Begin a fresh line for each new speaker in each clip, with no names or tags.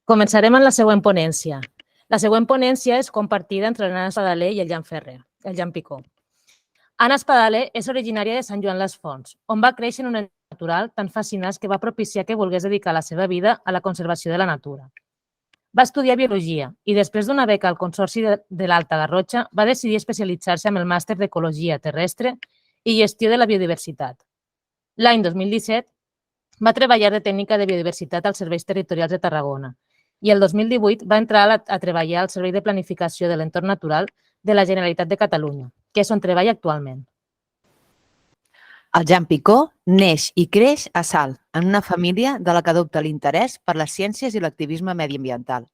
Començarem amb la següent ponència. La següent ponència és compartida entre l'Anna Espadaler i el Jan Ferrer, el Jan Picó. Anna Espadaler és originària de Sant Joan les Fonts, on va créixer en un entorn natural tan fascinant que va propiciar que volgués dedicar la seva vida a la conservació de la natura. Va estudiar biologia i després d'una beca al Consorci de l'Alta Garrotxa va decidir especialitzar-se amb el màster d'Ecologia Terrestre i Gestió de la Biodiversitat. L'any 2017 va treballar de tècnica de biodiversitat als Serveis Territorials de Tarragona i el 2018 va entrar a treballar al Servei de Planificació de l'Entorn Natural de la Generalitat de Catalunya, que és on treballa actualment.
El Jan Picó neix i creix a Salt, en una família de la que adopta l'interès per les ciències i l'activisme mediambiental.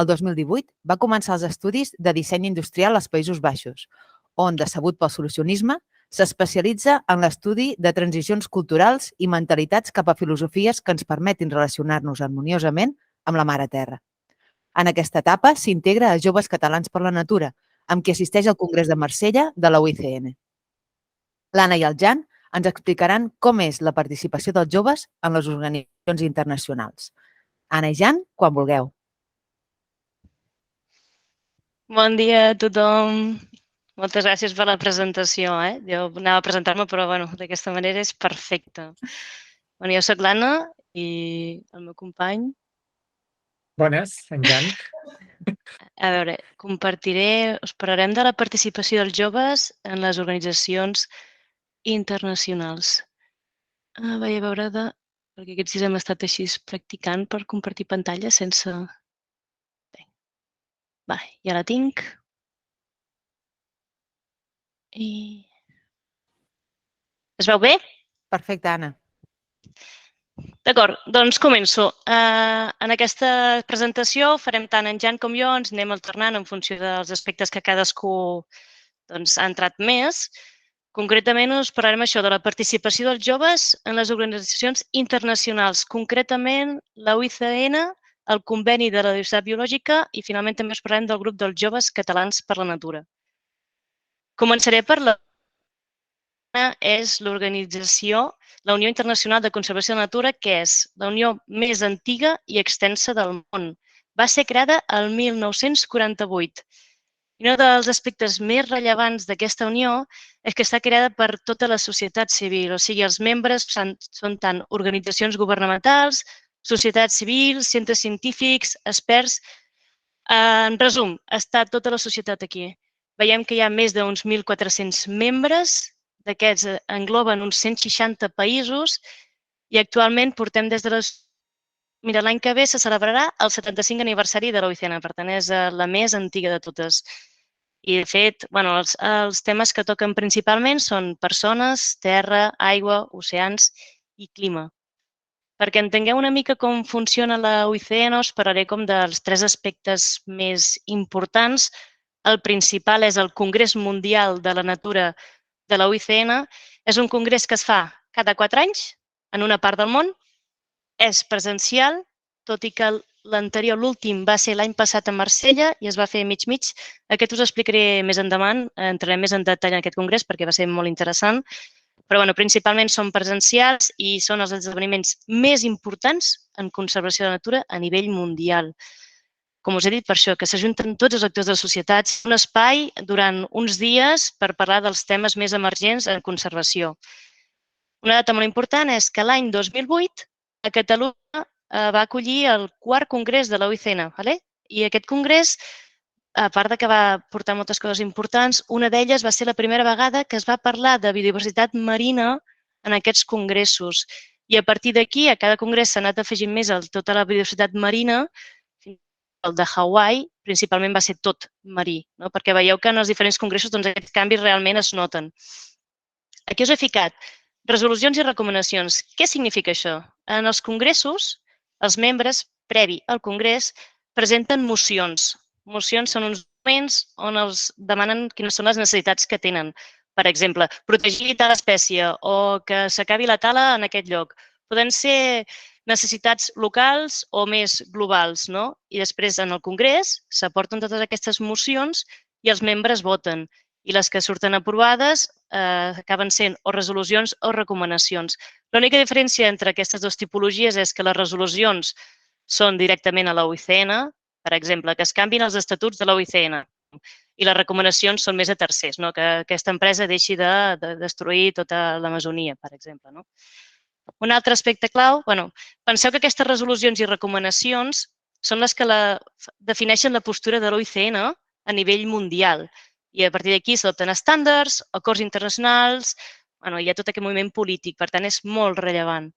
El 2018 va començar els estudis de disseny industrial als Països Baixos, on, decebut pel solucionisme, s'especialitza en l'estudi de transicions culturals i mentalitats cap a filosofies que ens permetin relacionar-nos harmoniosament amb la Mare Terra. En aquesta etapa s'integra a Joves Catalans per la Natura, amb qui assisteix al Congrés de Marsella de la UICN. L'Anna i el Jan ens explicaran com és la participació dels joves en les organitzacions internacionals. Anna i Jan, quan vulgueu.
Bon dia a tothom. Moltes gràcies per la presentació. Jo anava a presentar-me, però d'aquesta manera és perfecte. Jo soc l'Anna i el meu company.
Bones, en Jan.
A veure, us parlarem de la participació dels joves en les organitzacions internacionals. Vaig a veure perquè aquests dies hem estat així practicant per compartir pantalla sense... Ja la tinc. Es veu bé?
Perfecte, Anna.
D'acord, doncs començo. En aquesta presentació farem tant en Jan com jo, ens anem alternant en funció dels aspectes que cadascú ha entrat més. Concretament us parlarem això de la participació dels joves en les organitzacions internacionals, concretament la UICN, el Conveni de la Diversitat Biològica i finalment també us parlarem del grup dels Joves Catalans per la Natura. Començaré per la és l'organització, la Unió Internacional de Conservació de la Natura, que és la unió més antiga i extensa del món. Va ser creada el 1948. I un dels aspectes més rellevants d'aquesta unió és que està creada per tota la societat civil, o sigui, els membres són tant organitzacions governamentals, societats civils, centres científics, experts. En resum, està tota la societat aquí. Veiem que hi ha més d'uns 1.400 membres, d'aquests engloben uns 160 països i actualment portem des de Mira, l'any que ve se celebrarà el 75 aniversari de l'OICN, per tant és la més antiga de totes. I de fet, els temes que toquen principalment són persones, terra, aigua, oceans i clima. Perquè entengueu una mica com funciona la UICN, us parlaré com dels 3 aspectes més importants. El principal és el Congrés Mundial de la Natura de la UICN. És un congrés que es fa cada 4 anys en una part del món. És presencial, tot i que l'anterior, l'últim, va ser l'any passat a Marsella i es va fer mig-mig. Aquest us explicaré més endavant, entrarem més en detall en aquest congrés perquè va ser molt interessant. Però principalment són presencials i són els esdeveniments més importants en conservació de la natura a nivell mundial. Com us he dit, per això, que s'ajunten tots els actors de la societat, un espai durant uns dies per parlar dels temes més emergents en conservació. Una data molt important és que l'any 2008 a Catalunya va acollir el 4è congrés de la UICN. I aquest congrés, a part que va portar moltes coses importants, una d'elles va ser la primera vegada que es va parlar de biodiversitat marina en aquests congressos. I a partir d'aquí, a cada congrés s'ha anat afegint més tota la biodiversitat marina. El de Hawaii, principalment, va ser tot marí, perquè veieu que en els diferents congressos aquests canvis realment es noten. Aquí us he ficat resolucions i recomanacions. Què significa això? En els congressos, els membres, previ al congrés, presenten mocions. Mocions són uns documents on els demanen quines són les necessitats que tenen. Per exemple, protegir tal espècie o que s'acabi la tala en aquest lloc. Poden ser necessitats locals o més globals, no? I després, en el congrés, s'aporten totes aquestes mocions i els membres voten. I les que surten aprovades acaben sent o resolucions o recomanacions. L'única diferència entre aquestes dues tipologies és que les resolucions són directament a l'OICN, per exemple, que es canvin els estatuts de l'OICN i les recomanacions són més a tercers, no? Que aquesta empresa deixi de destruir tota l'Amazonia, per exemple. No? Un altre aspecte clau, penseu que aquestes resolucions i recomanacions són les que defineixen la postura de l'OICN a nivell mundial. I a partir d'aquí s'adopten estàndards, acords internacionals, hi ha tot aquest moviment polític, per tant, és molt rellevant.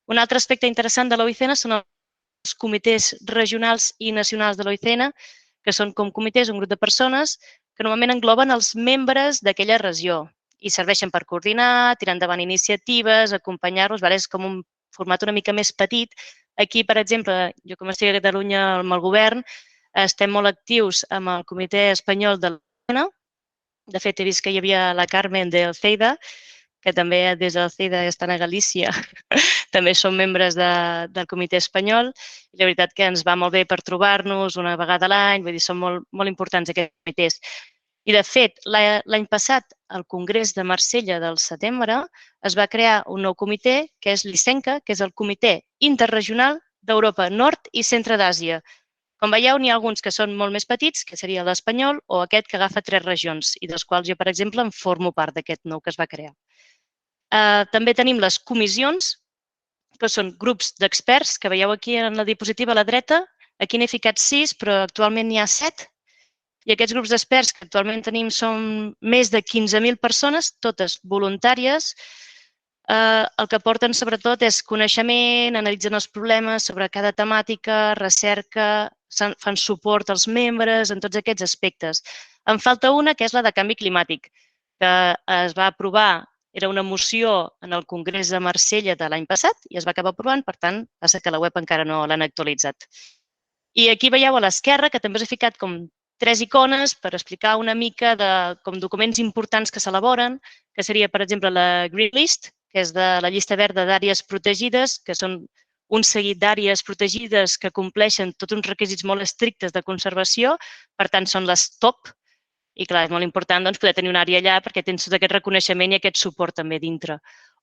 Un altre aspecte interessant de l'OICN són els comitès regionals i nacionals de l'OICN, que són com comitès, un grup de persones que normalment engloben els membres d'aquella regió i serveixen per coordinar, tirar endavant iniciatives, acompanyar-los. És com un format una mica més petit. Aquí, per exemple, jo com estic a Catalunya amb el govern, estem molt actius amb el comitè espanyol de l'OICN. De fet, he vist que hi havia la Carmen del CEIDA, que també des del CEIDA estan a Galícia, també són membres del comitè espanyol. I la veritat que ens va molt bé per trobar-nos una vegada a l'any, vull dir, són molt importants aquests comitès. I, de fet, l'any passat, al Congrés de Marsella del setembre, es va crear un nou comitè, que és l'ICENCA, que és el Comitè Interregional d'Europa Nord i Centre d'Àsia. Com veieu, n'hi ha alguns que són molt més petits, que seria l'espanyol, o aquest que agafa 3 regions, i dels quals jo, per exemple, en formo part d'aquest nou que es va crear. També tenim les comissions, que són grups d'experts, que veieu aquí en la diapositiva a la dreta. Aquí n'he ficat 6, però actualment n'hi ha 7. I aquests grups d'experts que actualment tenim són més de 15.000 persones, totes voluntàries. El que porten sobretot és coneixement, analitzen els problemes sobre cada temàtica, recerca, fan suport als membres en tots aquests aspectes. En falta una, que és la de canvi climàtic, que es va aprovar, era una moció en el Congrés de Marsella de l'any passat i es va acabar aprovant, per tant, passa que la web encara no l'han actualitzat. I aquí veieu a l'esquerra que també us he ficat com 3 icones per explicar una mica de com documents importants que s'elaboren, que seria, per exemple, la Green List, que és de la llista verda d'àrees protegides, que són un seguit d'àrees protegides que compleixen tots uns requisits molt estrictes de conservació, per tant, són les top. I, clar, és molt important poder tenir una àrea allà perquè tens tot aquest reconeixement i aquest suport també dintre.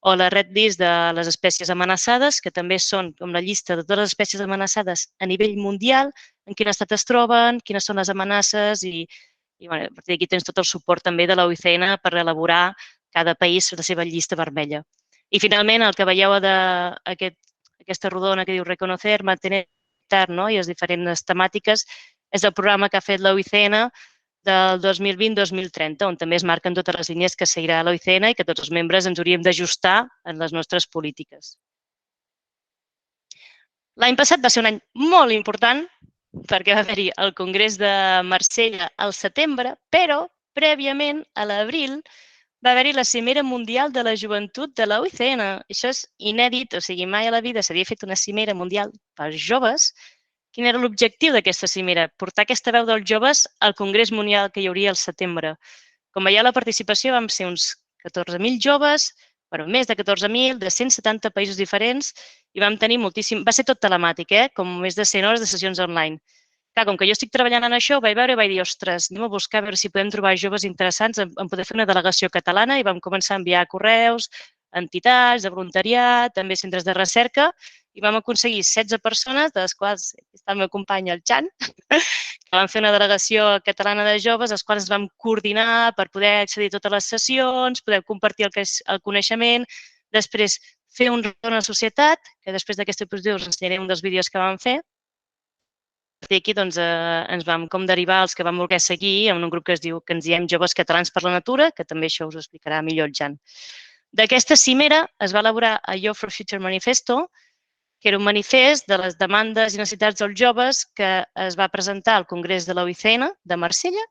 O la Red List de les espècies amenaçades, que també són com la llista de totes les espècies amenaçades a nivell mundial, en quin estat es troben, quines són les amenaces i a partir d'aquí tens tot el suport també de l'OICN per elaborar cada país la seva llista vermella. I, finalment, el que veieu d'aquesta rodona que diu Reconocer, Mantener i les diferents temàtiques és el programa que ha fet l'OICN del 2020-2030, on també es marquen totes les línies que seguirà l'OICN i que tots els membres ens hauríem d'ajustar en les nostres polítiques. L'any passat va ser un any molt important perquè va haver-hi el Congrés de Marsella al setembre, però prèviament, a l'abril, va haver-hi la Cimera Mundial de la Joventut de l'OICN. Això és inèdit, o sigui, mai a la vida s'havia fet una cimera mundial per joves. Quin era l'objectiu d'aquesta cimera? Portar aquesta veu dels joves al Congrés Mundial que hi hauria al setembre. Com veieu, la participació vam ser uns 14.000 joves, més de 14.000, de 170 països diferents, i vam tenir moltíssim... Va ser tot telemàtic, com més de 100 hores de sessions online. Clar, com que jo estic treballant en això, ho vaig veure i vaig dir, ostres, anem a buscar a veure si podem trobar joves interessants en poder fer una delegació catalana, i vam començar a enviar correus a entitats, de voluntariat, també centres de recerca, i vam aconseguir 16 persones, de les quals està el meu company, el Jan, que vam fer una delegació catalana de joves, els quals ens vam coordinar per poder accedir a totes les sessions, poder compartir el coneixement, després fer un retorn a la societat, que després d'aquesta diapositiva us ensenyaré un dels vídeos que vam fer. I aquí ens vam derivar els que vam voler seguir en un grup que ens diem Joves Catalans per la Natura, que també això us ho explicarà millor el Jan. D'aquesta cimera es va elaborar el Youth for Future Manifesto, que era un manifest de les demandes i necessitats dels joves que es va presentar al Congrés de l'OICN de Marsella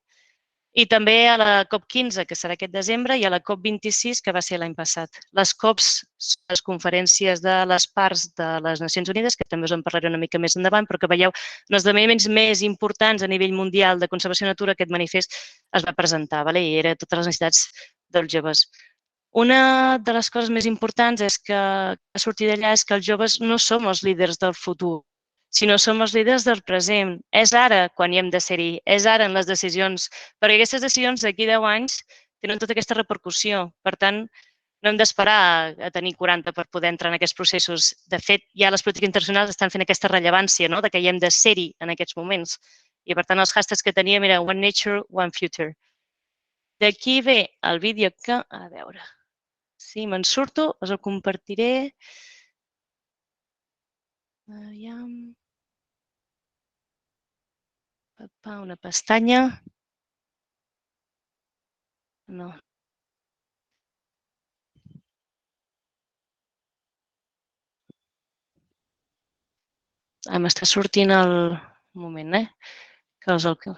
i també a la COP15, que serà aquest desembre, i a la COP26, que va ser l'any passat. Les COPs són les conferències de les parts de les Nacions Unides, que també us en parlaré una mica més endavant, però que veieu, en els esdeveniments més importants a nivell mundial de conservació de natura, aquest manifest es va presentar, i era totes les necessitats dels joves. Una de les coses més importants que ha sortit d'allà és que els joves no som els líders del futur, sinó som els líders del present. És ara quan hi hem de ser-hi, és ara en les decisions, perquè aquestes decisions d'aquí 10 anys tenen tota aquesta repercussió. Per tant, No hem d'esperar a tenir 40 per poder entrar en aquests processos. De fet, ja les polítiques internacionals estan fent aquesta rellevància, no?, de que hi hem de ser-hi en aquests moments. I, per tant, els hashtags que teníem era One Nature, One Future. D'aquí ve el vídeo que, a veure, si me'n surto, us el compartiré. Aviam. Una pestanya. No. M'està sortint el moment, que és el que...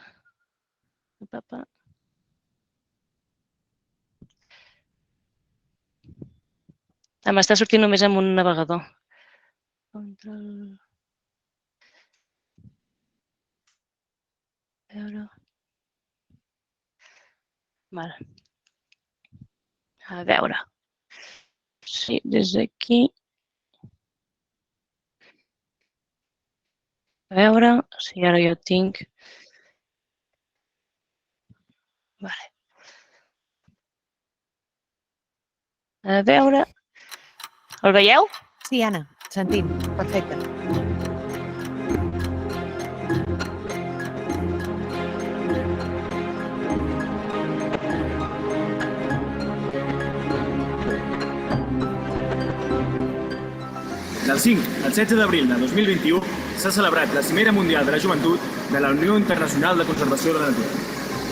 M'està sortint només amb un navegador. A veure. Sí, des d'aquí. A veure si ara jo tinc... A veure... El veieu?
Sí, Anna, sentim. Perfecte.
Del 5 al 16 d'abril de 2021 s'ha celebrat la Cimera Mundial de la Joventut de la Unió Internacional de Conservació de la Natura.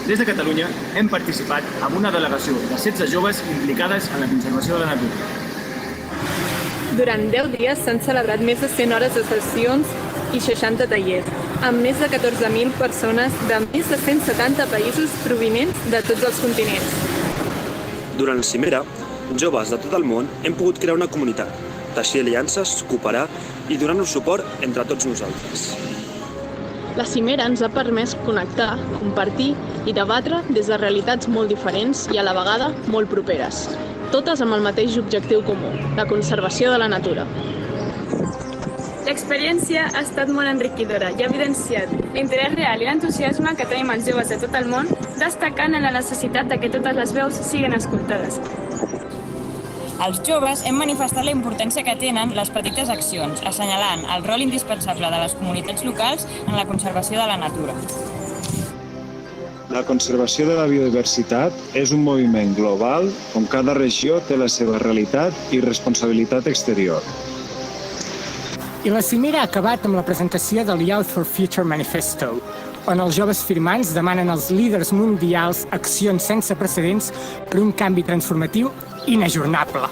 Des de Catalunya hem participat amb una delegació de 16 joves implicades en la conservació de la natura.
Durant 10 dies s'han celebrat més de 100 hores de sessions i 60 tallers, amb més de 14.000 persones de més de 170 països provinents de tots els continents.
Durant la cimera, joves de tot el món hem pogut crear una comunitat, teixir aliances, cooperar i donar-nos suport entre tots nosaltres.
La cimera ens ha permès connectar, compartir i debatre des de realitats molt diferents i a la vegada molt properes, totes amb el mateix objectiu comú, la conservació de la natura.
L'experiència ha estat molt enriquidora i ha evidenciat l'interès real i l'entusiasme que tenim els joves de tot el món, destacant en la necessitat de que totes les veus siguin escoltades.
Els joves hem manifestat la importància que tenen les petites accions, assenyalant el rol indispensable de les comunitats locals en la conservació de la natura.
La conservació de la biodiversitat és un moviment global on cada regió té la seva realitat i responsabilitat exterior.
I la cimera ha acabat amb la presentació del Youth for Future Manifesto, on els joves firmants demanen als líders mundials accions sense precedents per un canvi transformatiu inajornable.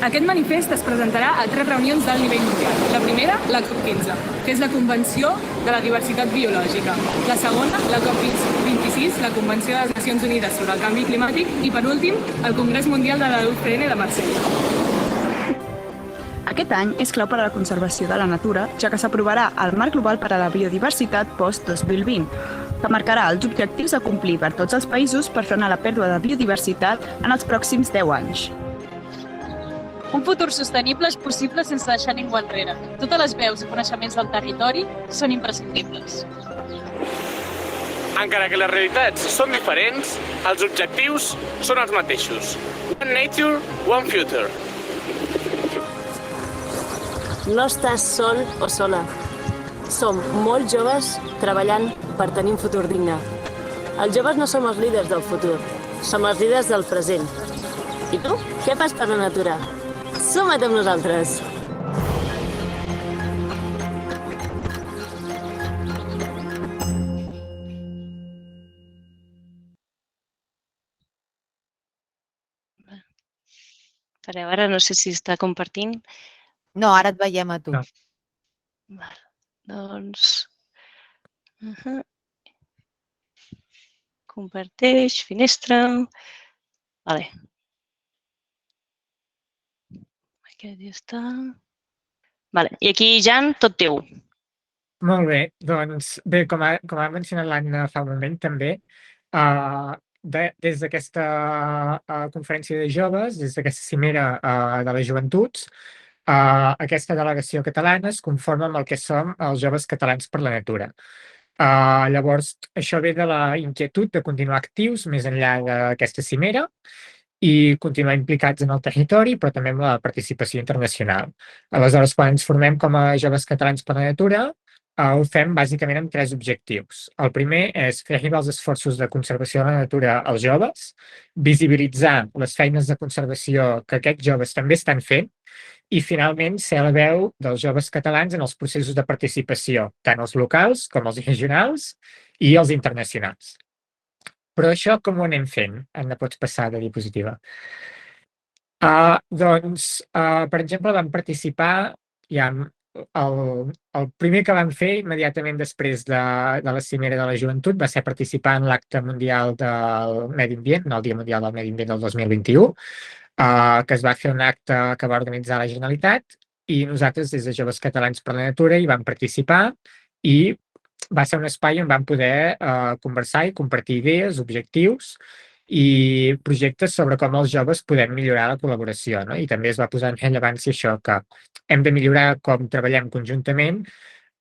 Aquest manifest es presentarà a 3 reunions d'alt nivell mundial. La primera, la COP15, que és la Convenció de la Diversitat Biològica. La segona, la COP26, la Convenció de les Nacions Unides sobre el Canvi Climàtic. I, per últim, el Congrés Mundial de la UCN de Marsella.
Aquest any és clau per a la conservació de la natura, ja que s'aprovarà el Marc Global per a la Biodiversitat post-2020, que marcarà els objectius a complir per tots els països per frenar la pèrdua de biodiversitat en els pròxims 10 anys.
Un futur sostenible és possible sense deixar ningú enrere. Totes les veus i coneixements del territori són imprescindibles.
Encara que les realitats són diferents, els objectius són els mateixos. One nature, one future.
No estàs sol o sola. Som molt joves treballant per tenir un futur digne. Els joves no som els líders del futur, som els líders del present. I tu, què fas per la natura? Suma't amb nosaltres!
Espereu, ara no sé si està compartint.
No, ara et veiem a tu.
No.
Doncs... Comparteix, finestra... Vale. Aquest ja està... Vale. I aquí, Jan, tot teu.
Molt bé, doncs bé, com ha mencionat l'Anna fa un moment també, des d'aquesta conferència de joves, des d'aquesta cimera de les joventuts, aquesta delegació catalana es conforma amb el que som els joves catalans per la natura. Llavors, això ve de la inquietud de continuar actius més enllà d'aquesta cimera i continuar implicats en el territori, però també amb la participació internacional. Aleshores, quan ens formem com a Joves Catalans per la Natura, ho fem bàsicament amb 3 objectius. El primer és fer arribar els esforços de conservació de la natura als joves, visibilitzar les feines de conservació que aquests joves també estan fent i, finalment, ser la veu dels joves catalans en els processos de participació, tant els locals com els regionals i els internacionals. Però això com ho anem fent? Anna, pots passar de diapositiva. Per exemple, vam participar, el primer que vam fer immediatament després de la Cimera de la Joventut va ser participar en l'Acte Mundial del Medi Ambient, el Dia Mundial del Medi Ambient del 2021, que es va fer un acte que va organitzar la Generalitat i nosaltres, des de Joves Catalans per la Natura, hi vam participar i va ser un espai on vam poder conversar i compartir idees, objectius i projectes sobre com els joves podem millorar la col·laboració, no? I també es va posar en rellevància això, que hem de millorar com treballem conjuntament,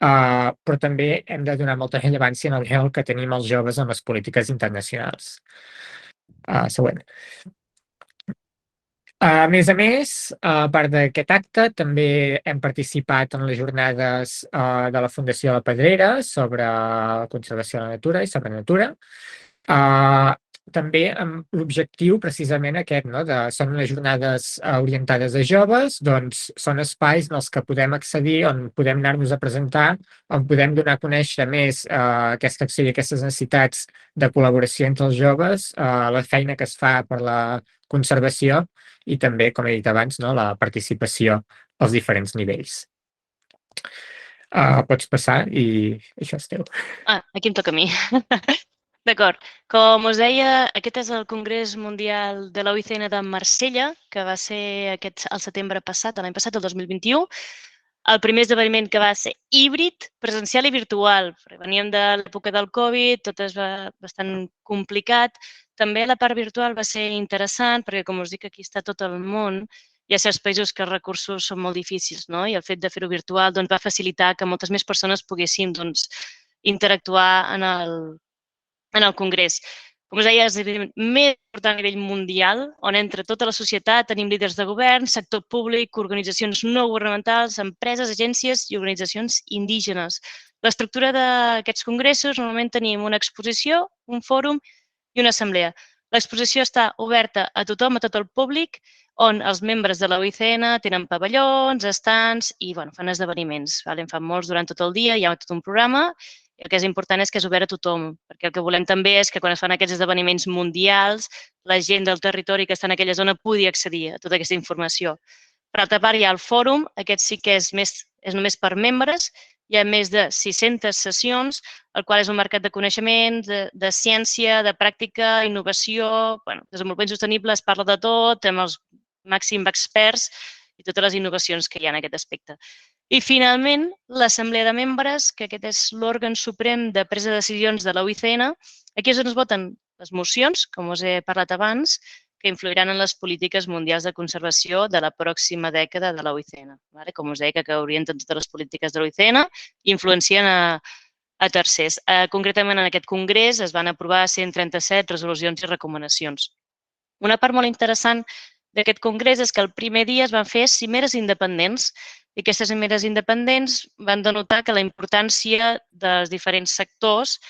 però també hem de donar molta rellevància en el rol que tenim els joves en les polítiques internacionals. Següent. A més, a part d'aquest acte, també hem participat en les jornades de la Fundació La Pedrera sobre conservació de la natura i sobre natura. També amb l'objectiu precisament aquest, no? Són unes jornades orientades a joves, doncs són espais en els que podem accedir, on podem anar-nos a presentar, on podem donar a conèixer més aquesta acció i aquestes necessitats de col·laboració entre els joves, la feina que es fa per la conservació i també, com he dit abans, no? La participació als diferents nivells. Pots passar i això és teu.
Aquí em toca a mi. D'acord. Com us deia, aquest és el Congrés Mundial de la UICN de Marsella, que va ser el setembre passat, l'any passat, el 2021. El primer esdeveniment que va ser híbrid, presencial i virtual. Veníem de l'època del Covid, tot és bastant complicat. També la part virtual va ser interessant perquè, com us dic, aquí està tot el món. Hi ha certs països que els recursos són molt difícils, no? I el fet de fer-ho virtual va facilitar que moltes més persones poguessin interactuar en el Congrés. Com us deia, és el més important a nivell mundial, on entre tota la societat tenim líders de govern, sector públic, organitzacions no governamentals, empreses, agències i organitzacions indígenes. L'estructura d'aquests congressos, normalment tenim una exposició, un fòrum i una assemblea. L'exposició està oberta a tothom, a tot el públic, on els membres de la UICN tenen pavellons, estants i fan esdeveniments. En fan molts durant tot el dia, hi ha tot un programa. El que és important és que és obert a tothom, perquè el que volem també és que quan es fan aquests esdeveniments mundials, la gent del territori que està en aquella zona pugui accedir a tota aquesta informació. Per altra part, hi ha el fòrum, aquest sí que és només per membres, hi ha més de 600 sessions, el qual és un mercat de coneixement, de ciència, de pràctica, innovació, desenvolupament sostenible, es parla de tot, amb els màxims experts i totes les innovacions que hi ha en aquest aspecte. I, finalment, l'Assemblea de Membres, que aquest és l'òrgan suprem de presa de decisions de la UICN. Aquí és on es voten les mocions, com us he parlat abans, que influiran en les polítiques mundials de conservació de la pròxima dècada de la UICN. Com us deia, que orienten totes les polítiques de la UICN i influencien a tercers. Concretament, en aquest congrés es van aprovar 137 resolucions i recomanacions. Una part molt interessant d'aquest congrés és que el primer dia es van fer cimeres independents i aquestes cimeres independents van denotar que la importància dels diferents sectors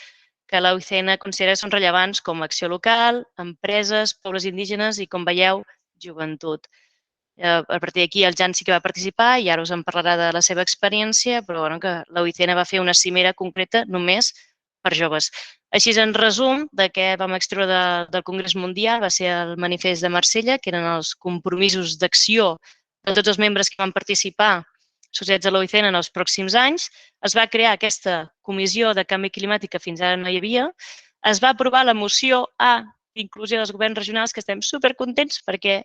que la UICN considera que són rellevants com acció local, empreses, pobles indígenes i, com veieu, joventut. A partir d'aquí el Jan sí que va participar i ara us en parlarà de la seva experiència, però que la UICN va fer una cimera concreta només per joves. Així, en resum, de què vam extreure del Congrés Mundial va ser el manifest de Marsella, que eren els compromisos d'acció de tots els membres que van participar associats a la UICN en els pròxims anys. Es va crear aquesta comissió de canvi climàtic que fins ara no hi havia. Es va aprovar la moció A d'inclusió dels governs regionals, que estem supercontents perquè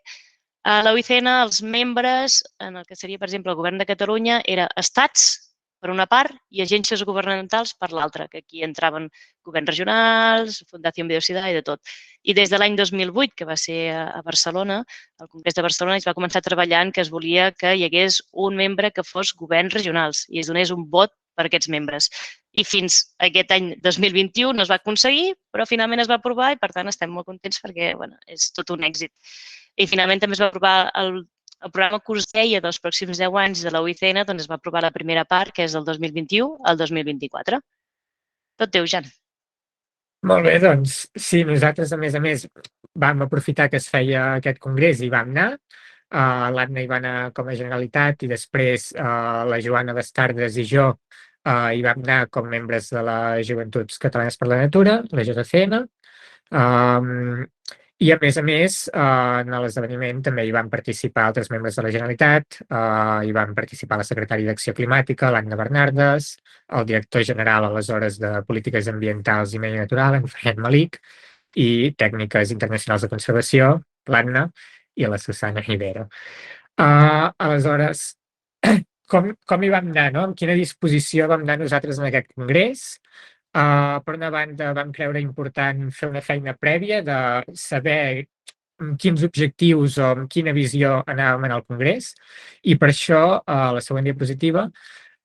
a la UICN els membres, en el que seria, per exemple, el govern de Catalunya, eren estats, per una part, i agències governamentals per l'altra, que aquí entraven governs regionals, Fundació Biodiversitat i de tot. I des de l'any 2008, que va ser a Barcelona, al Congrés de Barcelona, es va començar a treballar en que es volia que hi hagués un membre que fos governs regionals i es donés un vot per aquests membres. i fins aquest any 2021 no es va aconseguir, però finalment es va aprovar i, per tant, estem molt contents perquè és tot un èxit. I finalment també es va aprovar el programa CURSDEIA dels pròxims 10 anys de la UICN, doncs es va aprovar la primera part, que és del 2021 al 2024. Tot teu, Jan.
Molt bé, doncs sí, nosaltres a més vam aprofitar que es feia aquest congrés i vam anar. L'Anna hi va anar com a Generalitat i després la Joana Bastardes i jo hi vam anar com membres de la Joventuts Catalanes per la Natura, la JCN. I a més, en l'esdeveniment també hi van participar altres membres de la Generalitat, hi van participar la secretària d'Acció Climàtica, l'Anna Bernardes, el director general aleshores de Polítiques Ambientals i Medi Natural, en Fahad Malik, i tècniques internacionals de conservació, l'Anna, i la Susana Rivera. Aleshores, com hi vam anar, no? Amb quina disposició vam anar nosaltres en aquest congrés? Per una banda, vam creure important fer una feina prèvia de saber quins objectius o amb quina visió anàvem en el congrés, i per això, a la següent diapositiva,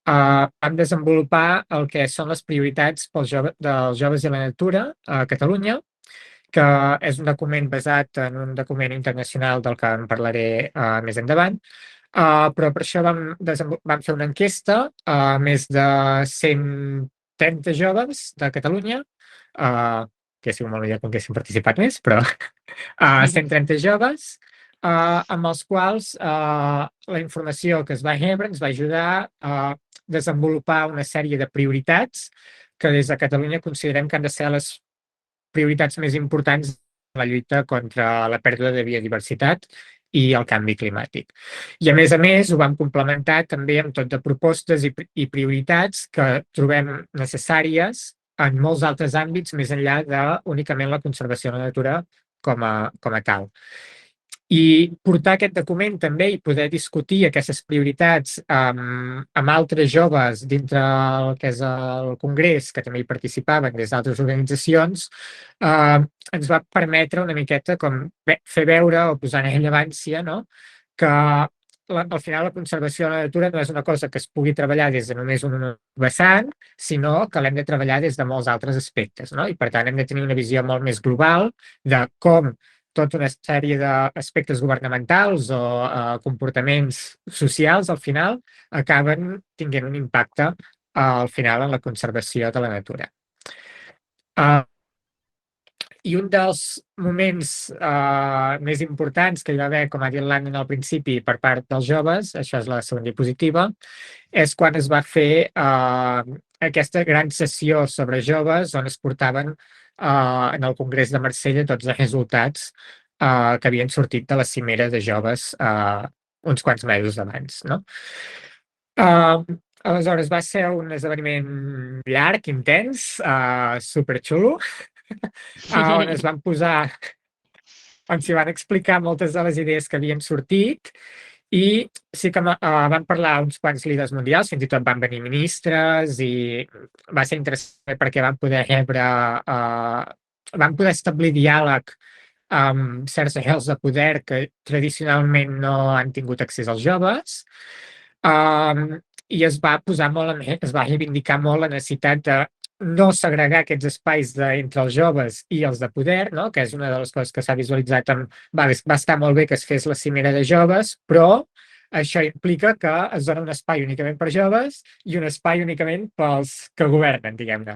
vam desenvolupar el que són les prioritats dels joves i la natura a Catalunya, que és un document basat en un document internacional del que en parlaré més endavant, però per això vam fer una enquesta a més de 130 joves de Catalunya, que ha sigut molt millor que haguessin participat més, però 130 joves, amb els quals la informació que es va rebre ens va ajudar a desenvolupar una sèrie de prioritats que des de Catalunya considerem que han de ser les prioritats més importants en la lluita contra la pèrdua de biodiversitat i el canvi climàtic. I a més, ho vam complementar també amb tot de propostes i prioritats que trobem necessàries en molts altres àmbits més enllà d'únicament la conservació de la natura com a tal. I portar aquest document també i poder discutir aquestes prioritats amb altres joves dintre el que és el Congrés, que també hi participaven des d'altres organitzacions, ens va permetre una miqueta com fer veure o posar en rellevància que al final la conservació de la natura no és una cosa que es pugui treballar des de només un vessant, sinó que l'hem de treballar des de molts altres aspectes. I per tant hem de tenir una visió molt més global de com tota una sèrie d'aspectes governamentals o comportaments socials, al final, acaben tinguent un impacte al final en la conservació de la natura. I un dels moments més importants que hi va haver, com ha dit l'Anna al principi, per part dels joves, això és la següent diapositiva, és quan es va fer aquesta gran sessió sobre joves on es portaven en el Congrés de Marsella tots els resultats que havien sortit de la cimera de joves uns quants mesos abans. Aleshores, va ser un esdeveniment llarg, intens, superxulo, on es van posar, on s'hi van explicar moltes de les idees que havien sortit, i sí que van parlar uns quants líders mundials, fins i tot van venir ministres, i va ser interessant perquè van poder establir diàleg amb certs arrels de poder que tradicionalment no han tingut accés als joves, i es va reivindicar molt la necessitat de no segregar aquests espais entre els joves i els de poder, que és una de les coses que s'ha visualitzat. Va estar molt bé que es fes la cimera de joves, però això implica que es dona un espai únicament per joves i un espai únicament pels que governen, diguem-ne.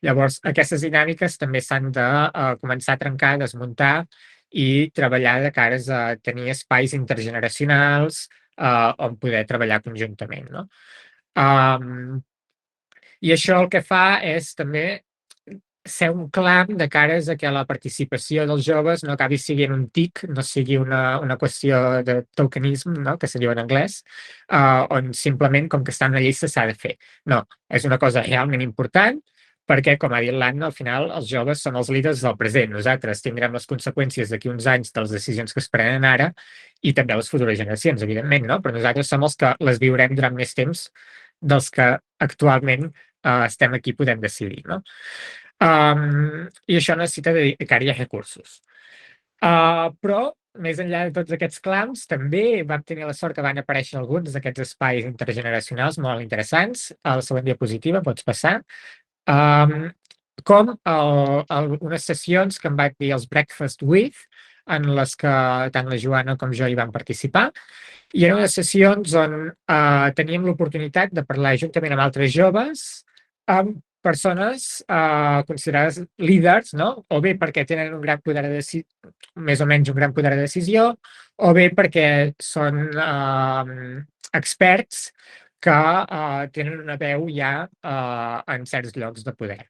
Llavors, aquestes dinàmiques també s'han de començar a trencar, desmuntar i treballar de cares a tenir espais intergeneracionals on poder treballar conjuntament. I això el que fa és també ser un clam de cares a que la participació dels joves no acabi sent un tic, no sigui una qüestió de tokenisme, que se diu en anglès, on simplement, com que està en la llista, s'ha de fer. No, és una cosa realment important, perquè, com ha dit l'Anna, al final els joves són els líders del present. Nosaltres tindrem les conseqüències d'aquí uns anys de les decisions que es prenen ara i també les futures generacions, evidentment, però nosaltres som els que les viurem durant més temps dels que actualment estem aquí i podem decidir. I això necessita dedicar-hi recursos. Però més enllà de tots aquests clams, també vam tenir la sort que van aparèixer alguns d'aquests espais intergeneracionals molt interessants. A la següent diapositiva pots passar. Com unes sessions que em vaig dir els Breakfast With, en les que tant la Joana com jo hi vam participar. I eren unes sessions on teníem l'oportunitat de parlar juntament amb altres joves, amb persones considerades líders, no? O bé perquè tenen un gran poder de decisió, més o menys un gran poder de decisió, o bé perquè són experts que tenen una veu ja en certs llocs de poder.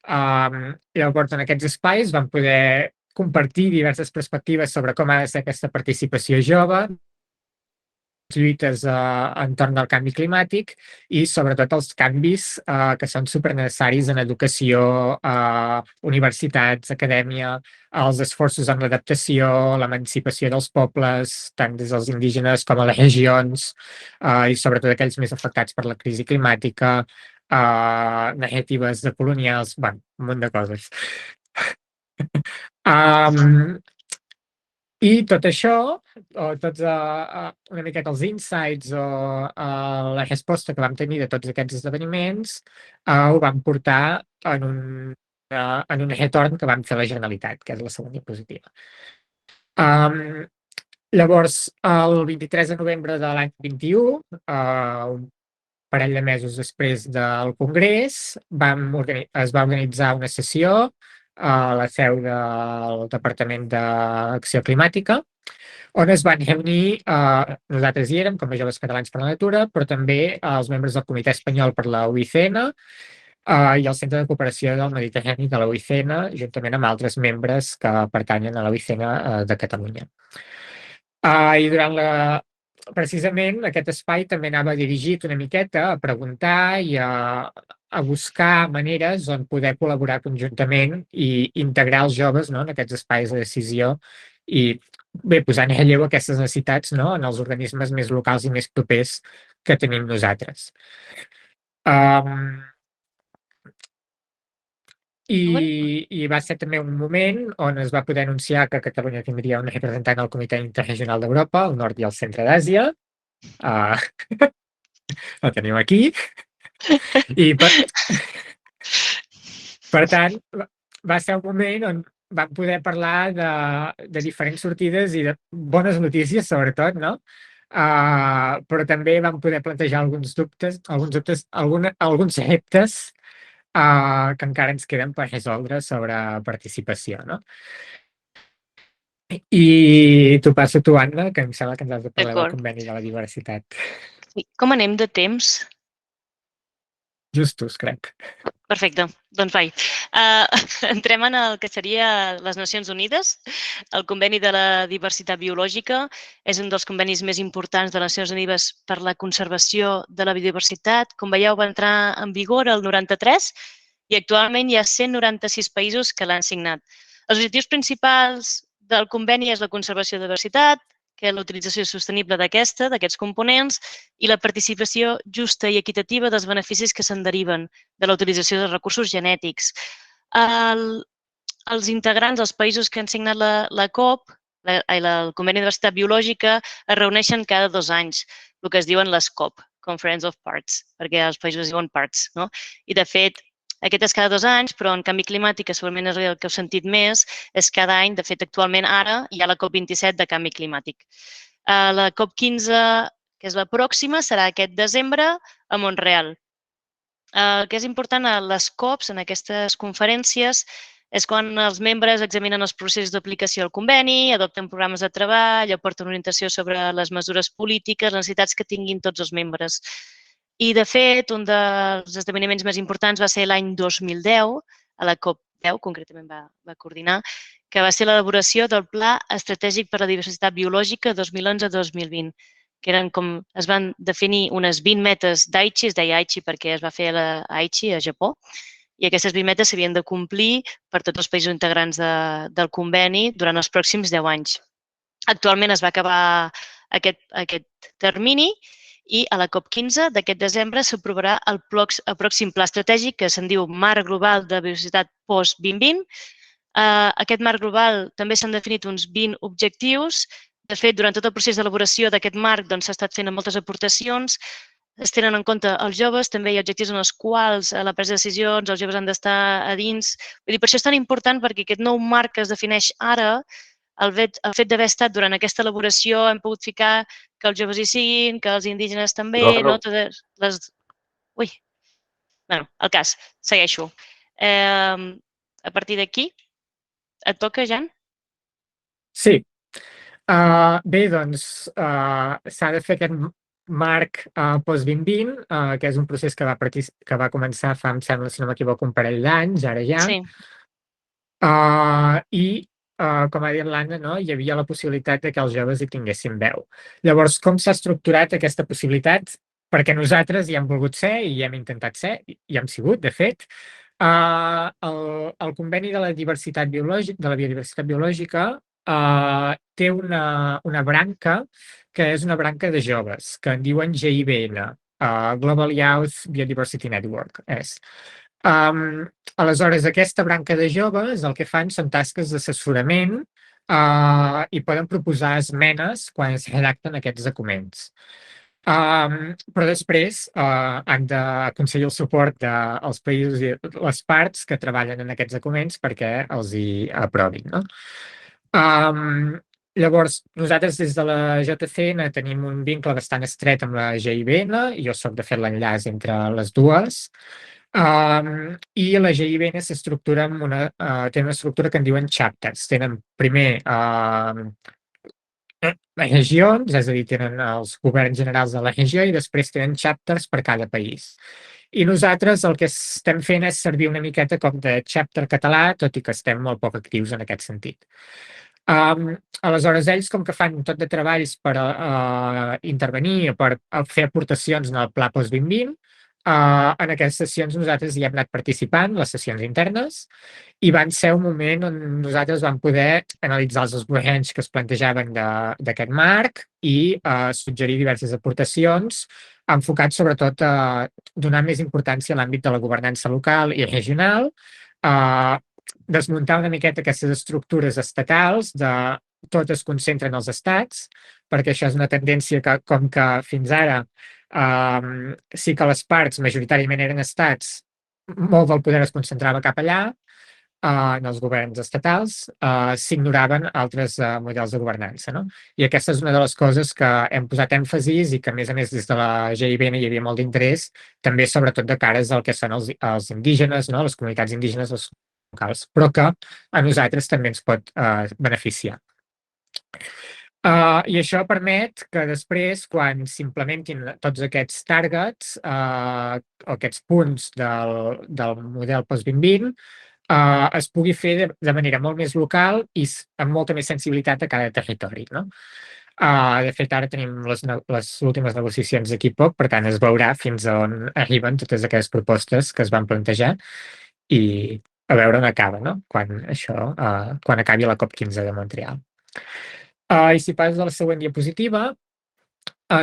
Llavors, en aquests espais vam poder compartir diverses perspectives sobre com ha de ser aquesta participació jove, lluites entorn del canvi climàtic i sobretot els canvis que són supernecessaris en educació, universitats, acadèmia, els esforços en l'adaptació, l'emancipació dels pobles, tant des dels indígenes com a les regions, i sobretot aquells més afectats per la crisi climàtica, negatives de colonials, un munt de coses. I tot això, o tots una miqueta els insights o la resposta que vam tenir de tots aquests esdeveniments, ho vam portar en un retorn que vam fer a la Generalitat, que és la següent diapositiva. Llavors, el 23 de novembre de l'any 21, un parell de mesos després del Congrés, es va organitzar una sessió a la seu del Departament d'Acció Climàtica, on es van reunir, nosaltres hi érem, com a Joves Catalans per la Natura, però també els membres del Comitè Espanyol per la UICN i el Centre de Cooperació del Mediterrani de la UICN, juntament amb altres membres que pertanyen a la UICN de Catalunya. I precisament aquest espai també anava dirigit una miqueta a preguntar i a buscar maneres on poder col·laborar conjuntament i integrar els joves en aquests espais de decisió i bé, posar en relleu aquestes necessitats en els organismes més locals i més propers que tenim nosaltres. I va ser també un moment on es va poder anunciar que Catalunya tindria un representant al Comitè Interregional d'Europa, al nord i al centre d'Àsia. El tenim aquí. I per tant, va ser un moment on vam poder parlar de diferents sortides i de bones notícies, sobretot, no? Però també vam poder plantejar alguns dubtes, alguns reptes que encara ens queden per resoldre sobre participació, no? I t'ho passo tu, Anna, que em sembla que ens has de parlar del conveni de la diversitat.
Com anem de temps?
Justos, crec.
Perfecte, doncs vai. Entrem en el que seria les Nacions Unides. El conveni de la diversitat biològica és un dels convenis més importants de les Nacions Unides per la conservació de la biodiversitat. Com veieu, va entrar en vigor el 93 i actualment hi ha 196 països que l'han signat. Els objectius principals del conveni és la conservació de diversitat, que és la utilització sostenible d'aquests components i la participació justa i equitativa dels beneficis que se'n deriven de la utilització dels recursos genètics. Els integrants, els països que han signat la COP, el Conveni de Diversitat Biològica, es reuneixen cada 2 anys, el que es diuen les COP, Conference of Parts, perquè els països es diuen parts. I, de fet, aquest és cada 2 anys, però en canvi climàtic, que segurament és el que heu sentit més, és cada any. De fet, actualment ara hi ha la COP27 de canvi climàtic. La COP15, que és la pròxima, serà aquest desembre a Montreal. El que és important a les COPs, en aquestes conferències, és quan els membres examinen els processos d'aplicació del conveni, adopten programes de treball, aporten orientació sobre les mesures polítiques, les necessitats que tinguin tots els membres. I, de fet, un dels esdeveniments més importants va ser l'any 2010, a la COP10, concretament va coordinar, que va ser l'elaboració del Pla Estratègic per a la Diversitat Biològica 2011-2020, que es van definir unes 20 metes d'Aichi, es deia Aichi perquè es va fer a Aichi, a Japó, i aquestes 20 metes s'havien de complir per tots els països integrants del conveni durant els pròxims 10 anys. Actualment es va acabar aquest termini i a la COP15 d'aquest desembre s'aprovarà el pròxim pla estratègic que se'n diu Marc Global de Biodiversitat post-2020, Aquest marc global també s'han definit uns 20 objectius. De fet, durant tot el procés d'elaboració d'aquest marc s'ha estat fent moltes aportacions. Es tenen en compte els joves, també hi ha objectius en els quals a la presa de decisions els joves han d'estar a dins. Vull dir, per això és tan important, perquè aquest nou marc que es defineix ara, el fet d'haver estat durant aquesta elaboració, hem pogut ficar que els joves hi siguin, que els indígenes també, no? Totes les... Ui! Bé, el cas, segueixo. A partir d'aquí, et toca, Jan?
Sí. Bé, doncs s'ha de fer aquest marc post-2020, que és un procés que va començar fa, em sembla, si no m'equivoco, un parell d'anys, ara ja.
Sí.
I, com ha dit l'Anna, no, hi havia la possibilitat que els joves hi tinguessin veu. Llavors, com s'ha estructurat aquesta possibilitat? Perquè nosaltres hi hem volgut ser i hi hem intentat ser, i hem sigut, de fet. El conveni de la biodiversitat biològica té una branca que és una branca de joves, que en diuen GIBN, Global Youth Biodiversity Network. Aleshores, aquesta branca de joves el que fan són tasques d'assessorament i poden proposar esmenes quan es redacten aquests documents. Però després han d'aconseguir el suport dels països i les parts que treballen en aquests documents perquè els hi aprovin, no? Llavors, nosaltres des de la JCN tenim un vincle bastant estret amb la GIBN, jo soc de fet l'enllaç entre les dues, i la GIBN s'estructura amb té una estructura que en diuen chapters. Tenen primer regions, és a dir, tenen els governs generals de la regió i després tenen chapters per cada país. I nosaltres el que estem fent és servir una miqueta com de chapter català, tot i que estem molt poc actius en aquest sentit. Aleshores, ells, com que fan tot de treballs per intervenir o per fer aportacions en el Pla Post-2020, en aquestes sessions nosaltres hi hem anat participant, les sessions internes, i van ser un moment on nosaltres vam poder analitzar els esborranys que es plantejaven d'aquest marc i suggerir diverses aportacions enfocats sobretot a donar més importància a l'àmbit de la governança local i regional, desmuntar una miqueta aquestes estructures estatals de tot es concentra en els estats, perquè això és una tendència que, com que fins ara sí que les parts majoritàriament eren estats, molt del poder es concentrava cap allà, en els governs estatals, s'ignoraven altres models de governança, no? I aquesta és una de les coses que hem posat èmfasis i que, a més, des de la GIBN hi havia molt d'interès, també sobretot de cares al que són els indígenes, no? Les comunitats indígenes locals, però que a nosaltres també ens pot beneficiar. I això permet que després, quan s'implementin tots aquests targets, aquests punts del model post-2020, es pugui fer de manera molt més local i amb molta més sensibilitat a cada territori, no? De fet, ara tenim les últimes negociacions d'aquí poc, per tant, es veurà fins on arriben totes aquelles propostes que es van plantejar i a veure on acaba, no? Quan acabi la COP15 de Montreal. I si passes a la següent diapositiva,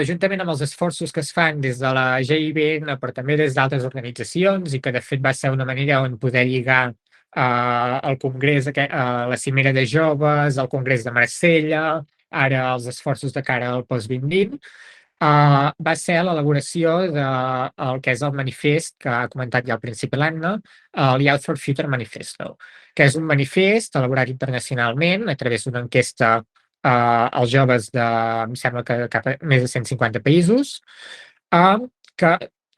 juntament amb els esforços que es fan des de la GIBN, però també des d'altres organitzacions, i que de fet va ser una manera on poder lligar el Congrés, la Cimera de Joves, el Congrés de Marsella, ara els esforços de cara al post-2020, va ser l'elaboració del que és el manifest que ha comentat ja al principi l'Anna, el Youth for Future Manifesto, que és un manifest elaborat internacionalment a través d'una enquesta als joves de, em sembla que cap a més de 150 països, que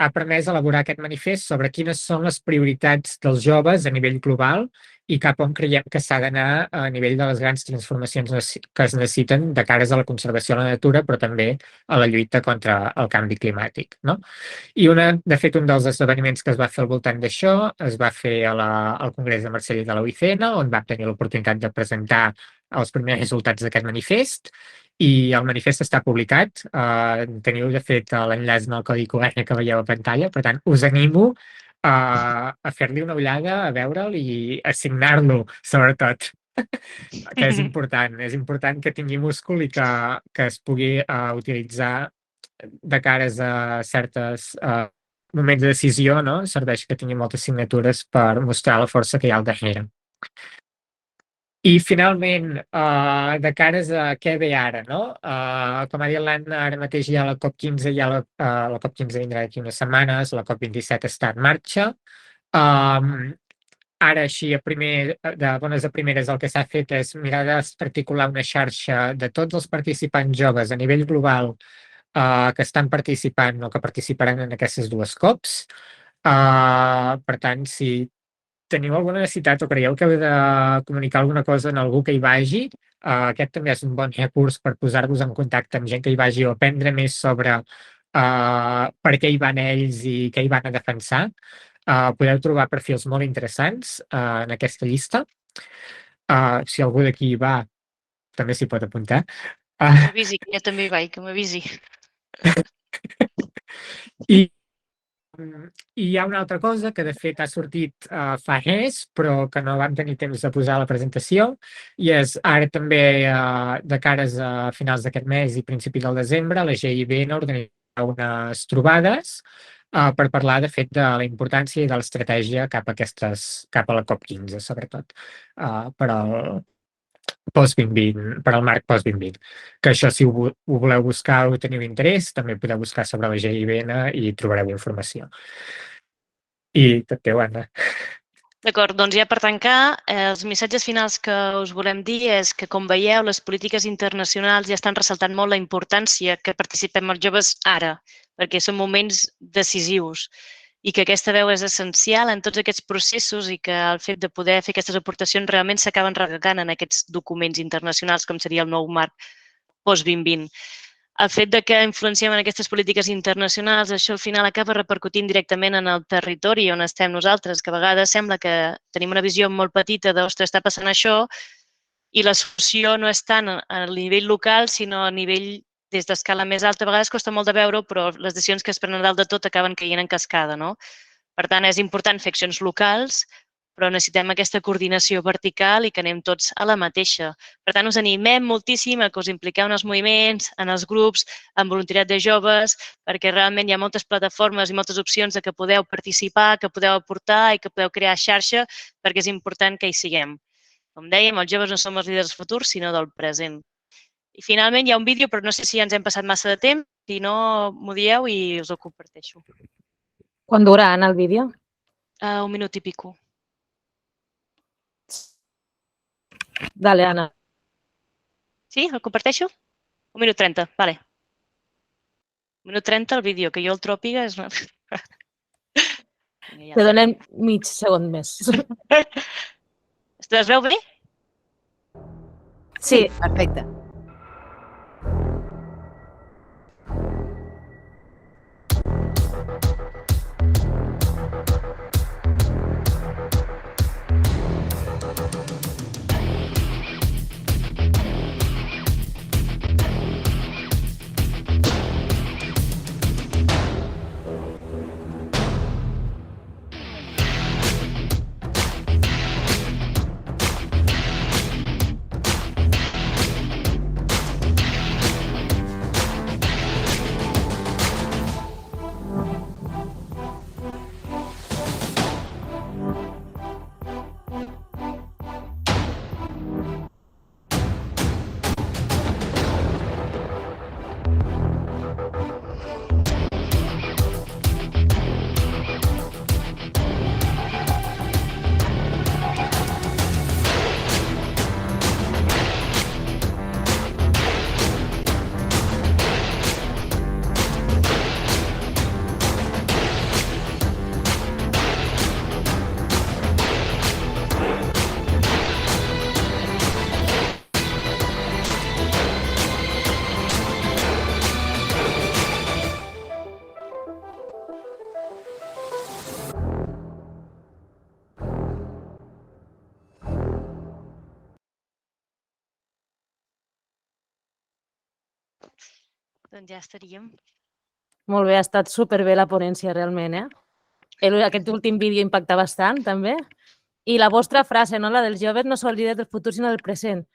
ha permès elaborar aquest manifest sobre quines són les prioritats dels joves a nivell global i cap on creiem que s'ha d'anar a nivell de les grans transformacions que es necessiten de cares a la conservació de la natura, però també a la lluita contra el canvi climàtic, no? I de fet, un dels esdeveniments que es va fer al voltant d'això es va fer al Congrés de Marsella de la UICN, on vam tenir l'oportunitat de presentar els primers resultats d'aquest manifest, i el manifest està publicat. Teniu, de fet, l'enllaç en el codi QR que veieu a pantalla, per tant, us animo a fer-li una ullada, a veure'l i a signar-lo, sobretot, que és important. És important que tingui múscul i que es pugui utilitzar de cares a certs moments de decisió, no? Serveix que tingui moltes signatures per mostrar la força que hi ha al darrere. I finalment, de cares a què ve ara, no? Com ha dit l'Anna, ara mateix hi ha la COP15, la COP15 vindrà d'aquí unes setmanes, la COP27 està en marxa. Ara, així, de bones a primeres, el que s'ha fet és mirar d'articular una xarxa de tots els participants joves a nivell global que estan participant o que participaran en aquestes dues COPs. Per tant, si teniu alguna necessitat o creieu que heu de comunicar alguna cosa en algú que hi vagi, aquest també és un bon recurs per posar-vos en contacte amb gent que hi vagi o aprendre més sobre per què hi van ells i què hi van a defensar. Podeu trobar perfils molt interessants en aquesta llista. Si algú d'aquí hi va, també s'hi pot apuntar.
Que m'avisi, que jo també hi vaig, que m'avisi.
I hi ha una altra cosa que de fet ha sortit fa res, però que no vam tenir temps de posar a la presentació, i és ara també de cares a finals d'aquest mes i principi del desembre, la GIBN organitzarà unes trobades per parlar de fet de la importància i de l'estratègia cap a la COP15, sobretot, per al post-2020, per al marc post-2020. Que això, si ho voleu buscar o teniu interès, també podeu buscar sobre la GIBN i trobareu informació. I tot teu, Anna.
D'acord, doncs ja per tancar, els missatges finals que us volem dir és que, com veieu, les polítiques internacionals ja estan ressaltant molt la importància que participem els joves ara, perquè són moments decisius i que aquesta veu és essencial en tots aquests processos i que el fet de poder fer aquestes aportacions realment s'acaben regant en aquests documents internacionals, com seria el nou marc post-2020. El fet de que influenciem en aquestes polítiques internacionals, això al final acaba repercutint directament en el territori on estem nosaltres, que a vegades sembla que tenim una visió molt petita de, ostres, està passant això, i la solució no és tant a nivell local, sinó a nivell des d'escala més alta. A vegades costa molt de veure-ho, però les decisions que es prenen dalt de tot acaben caient en cascada, no? Per tant, és important fer accions locals, però necessitem aquesta coordinació vertical i que anem tots a la mateixa. Per tant, us animem moltíssim a que us impliqueu en els moviments, en els grups, en voluntariat de joves, perquè realment hi ha moltes plataformes i moltes opcions de que podeu participar, que podeu aportar i que podeu crear xarxa, perquè és important que hi siguem. Com dèiem, els joves no som els líders futurs, sinó del present. I finalment hi ha un vídeo, però no sé si ja ens hem passat massa de temps. Si no, m'ho dieu i us el comparteixo.
Quan dura, Anna, el vídeo?
1 minut i pico.
Dale, Anna.
Sí? El comparteixo? 1 minut 30, vale. 1 minut 30 el vídeo, que jo el tròpiga és...
Te donem mig segon més.
Es veu bé?
Sí, perfecte.
Doncs ja estaríem.
Molt bé, ha estat superbé la ponència, realment, Aquest últim vídeo impacta bastant, també. I la vostra frase, no? La dels joves no són els líders del futur, sinó del present.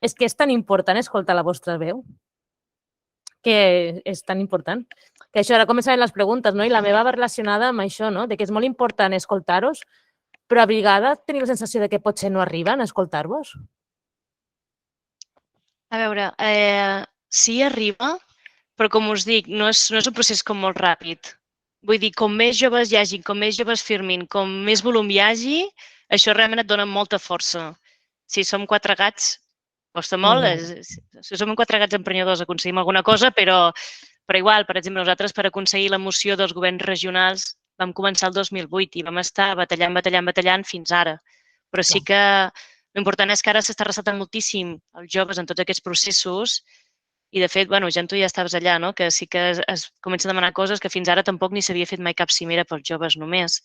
És que és tan important escoltar la vostra veu, que és tan important. Que això, ara començaven les preguntes, no? I la meva va relacionada amb això, no? De que és molt important escoltar-vos, però a vegades teniu la sensació de que potser no arriben a escoltar-vos.
A veure, sí arriba, però com us dic, no és un procés com molt ràpid. Vull dir, com més joves hi hagi, com més joves firmin, com més volum hi hagi, això realment et dona molta força. Si som 4 gats, costa molt. Si som 4 gats emprenyadors aconseguim alguna cosa, però igual, per exemple, nosaltres per aconseguir la moció dels governs regionals vam començar el 2008 i vam estar batallant fins ara. Però sí que l'important és que ara s'està ressaltant moltíssim els joves en tots aquests processos i, de fet, ja tu ja estaves allà, no? Que sí que es comença a demanar coses que fins ara tampoc ni s'havia fet mai cap cimera pels joves només.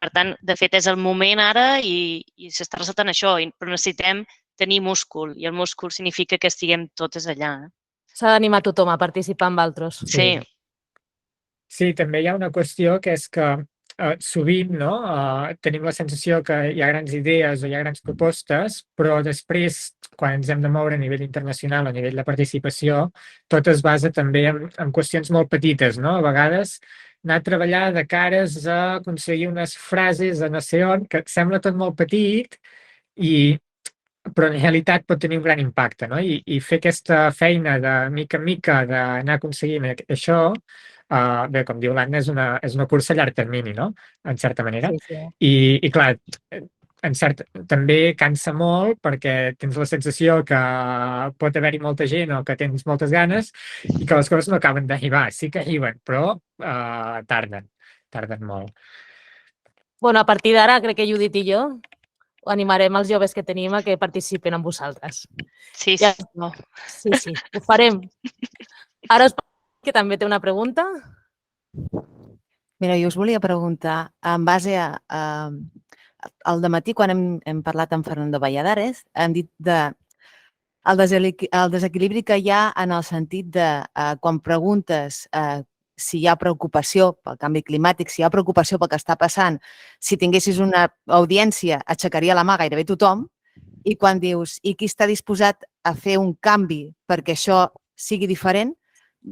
Per tant, de fet, és el moment ara i s'està ressaltant això, però necessitem tenir múscul i el múscul significa que estiguem totes allà.
S'ha d'animar tothom a participar amb altres.
Sí.
Sí, també hi ha una qüestió que és que sovint tenim la sensació que hi ha grans idees o hi ha grans propostes, però després, quan ens hem de moure a nivell internacional, a nivell de participació, tot es basa també en qüestions molt petites, no? A vegades anar a treballar de cares a aconseguir unes frases a no sé on, que sembla tot molt petit, però en realitat pot tenir un gran impacte, no? I fer aquesta feina de mica en mica d'anar aconseguint això, bé, com diu l'Anna, és una cursa a llarg termini, no? En certa manera. I clar, també cansa molt perquè tens la sensació que pot haver-hi molta gent o que tens moltes ganes i que les coses no acaben d'arribar. Sí que arriben, però tarden molt.
Bueno, a partir d'ara, crec que Judit i jo animarem els joves que tenim a que participen amb vosaltres.
Sí,
sí, ho farem. Ara que també té una pregunta.
Mira, jo us volia preguntar, en base al dematí, quan hem parlat amb Fernando Valladares, hem dit el desequilibri que hi ha en el sentit de quan preguntes si hi ha preocupació pel canvi climàtic, si hi ha preocupació pel que està passant, si tinguessis una audiència, aixecaria la mà gairebé tothom, i quan dius, i qui està disposat a fer un canvi perquè això sigui diferent,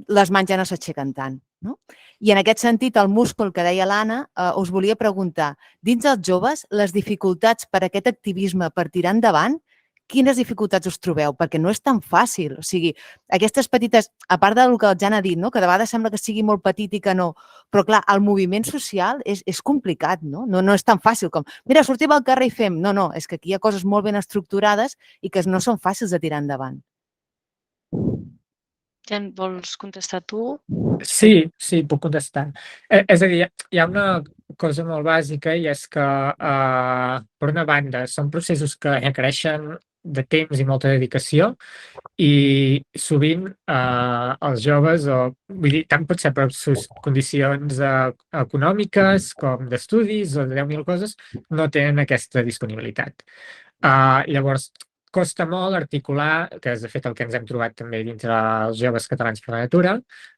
les mans ja no s'aixequen tant. I en aquest sentit, el múscul que deia l'Anna, us volia preguntar, dins dels joves, les dificultats per a aquest activisme per tirar endavant, quines dificultats us trobeu? Perquè no és tan fàcil. O sigui, aquestes petites, a part del que el Jan ha dit, que de vegades sembla que sigui molt petit i que no, però clar, el moviment social és complicat, no? No és tan fàcil com, mira, sortim al carrer i fem. No, és que aquí hi ha coses molt ben estructurades i que no són fàcils de tirar endavant.
Jan, vols contestar tu?
Sí, puc contestar. És a dir, hi ha una cosa molt bàsica i és que, per una banda, són processos que requereixen de temps i molta dedicació i sovint els joves, vull dir, tant pot ser per sus condicions econòmiques com d'estudis o de 10.000 coses, no tenen aquesta disponibilitat. Llavors, costa molt articular, que és de fet el que ens hem trobat també dintre els joves catalans per la natura,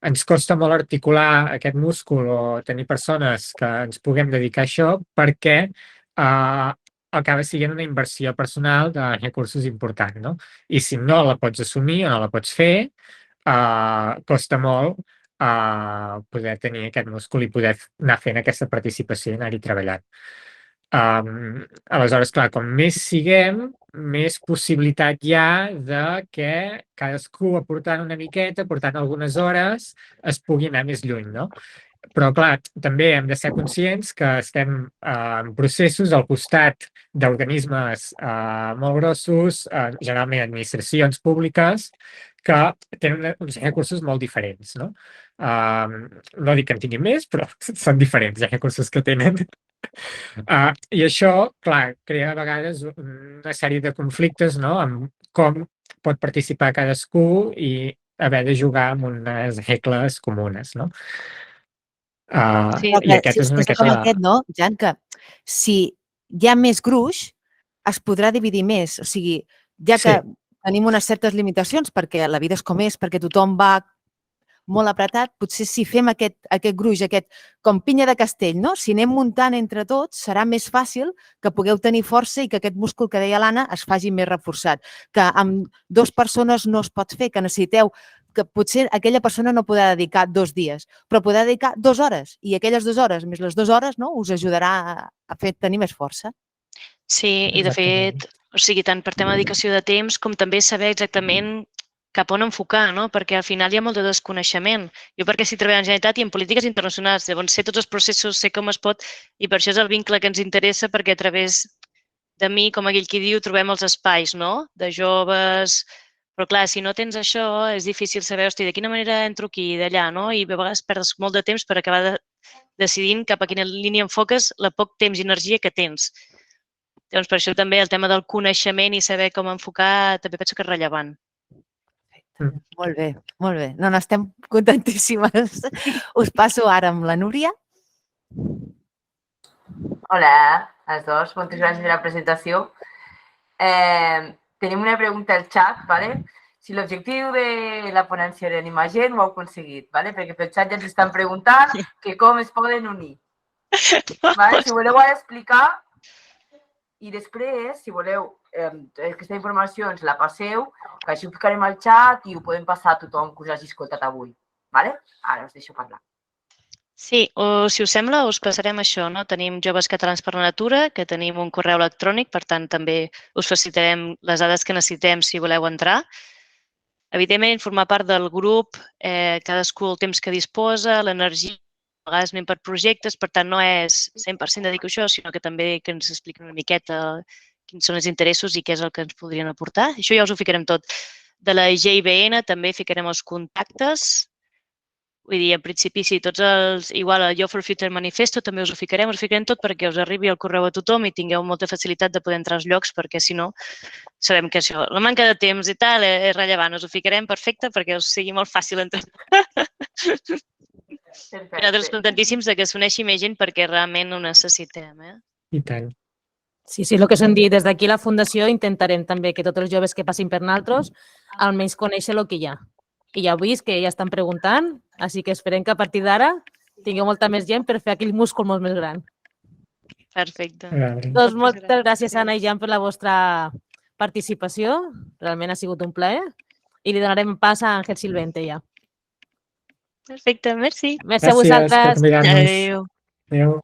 ens costa molt articular aquest múscul o tenir persones que ens puguem dedicar a això perquè acaba sent una inversió personal de recursos important, no? I si no la pots assumir o no la pots fer, costa molt poder tenir aquest múscul i poder anar fent aquesta participació i anar-hi treballant. Aleshores, clar, com més siguem, més possibilitat hi ha de que cadascú aportant una miqueta, aportant algunes hores, es pugui anar més lluny, no? Però, clar, també hem de ser conscients que estem en processos al costat d'organismes molt grossos, generalment administracions públiques, que tenen uns recursos molt diferents, no? No dic que en tinguin més, però són diferents els recursos que tenen. I això, clar, crea a vegades una sèrie de conflictes, no?, amb com pot participar cadascú i haver de jugar amb unes regles comunes, no? I aquest és una miqueta...
no, Jan, que si hi ha més gruix, es podrà dividir més. O sigui, ja que tenim unes certes limitacions perquè la vida és com és, perquè tothom va molt apretat, potser si fem aquest gruix, aquest com pinya de castell, no? Si anem muntant entre tots, serà més fàcil que pugueu tenir força i que aquest múscul que deia l'Anna es faci més reforçat. Que amb 2 persones no es pot fer, que necessiteu que potser aquella persona no podrà dedicar 2 dies, però podrà dedicar 2 hores i aquelles 2 hores més les 2 hores us ajudarà a tenir més força.
Sí, i de fet, o sigui, tant per tema de dedicació de temps com també saber exactament cap on enfocar, no? Perquè al final hi ha molt de desconeixement. Jo perquè estic treballant en Generalitat i en polítiques internacionals, llavors sé tots els processos, sé com es pot, i per això és el vincle que ens interessa, perquè a través de mi, com aquell qui diu, trobem els espais, no? De joves. Però clar, si no tens això, és difícil saber, hosti, de quina manera entro aquí, d'allà, no? I a vegades perds molt de temps per acabar decidint cap a quina línia enfoques el poc temps i energia que tens. Llavors, per això també el tema del coneixement i saber com enfocar també penso que és rellevant.
Molt bé, molt bé. No, estem contentíssimes. Us passo ara amb la Núria.
Hola a els dos, moltes gràcies per la presentació. Tenim una pregunta al xat, ¿vale? Si l'objectiu de la ponència era animar gent, ho heu aconseguit, ¿vale? Perquè pel xat ja ens estan preguntant que com es poden unir. ¿Vale? Si voleu ara explicar i després, si voleu, aquesta informació ens la passeu, que així ho ficarem al xat i ho podem passar a tothom que us hagi escoltat avui. ¿Vale? Ara us deixo parlar.
Sí, o si us sembla, us passarem això, no? Tenim Joves Catalans per la Natura, que tenim un correu electrònic, per tant, també us facilitarem les dades que necessitem si voleu entrar. Evidentment, formar part del grup, cadascú el temps que disposa, l'energia, a vegades anem per projectes, per tant, no és 100% dedico a això, sinó que també que ens expliquin una miqueta quins són els interessos i què és el que ens podrien aportar. Això ja us ho ficarem tot. De la GIBN també ficarem els contactes. Vull dir, en principi, sí, tots els... Igual el Youth for Future Manifesto també us ho ficarem tot perquè us arribi el correu a tothom i tingueu molta facilitat de poder entrar als llocs, perquè si no, sabem que això, la manca de temps i tal és rellevant. Us ho ficarem perfecte perquè us sigui molt fàcil entrar. Nosaltres contentíssims de que s'uneixi més gent perquè realment ho necessitem.
I tant.
Sí, el que us hem dit, des d'aquí la Fundació intentarem també que tots els joves que passin per nosaltres almenys conèixer el que hi ha. I ja heu vist que ja estan preguntant, així que esperem que a partir d'ara tingueu molta més gent per fer aquell múscul molt més gran.
Perfecte.
Doncs moltes gràcies, Anna i Jan, per la vostra participació. Realment ha sigut un plaer. I li donarem pas a Àngel Silvente ja.
Perfecte, merci.
Merci a vosaltres.
Adéu. Adéu.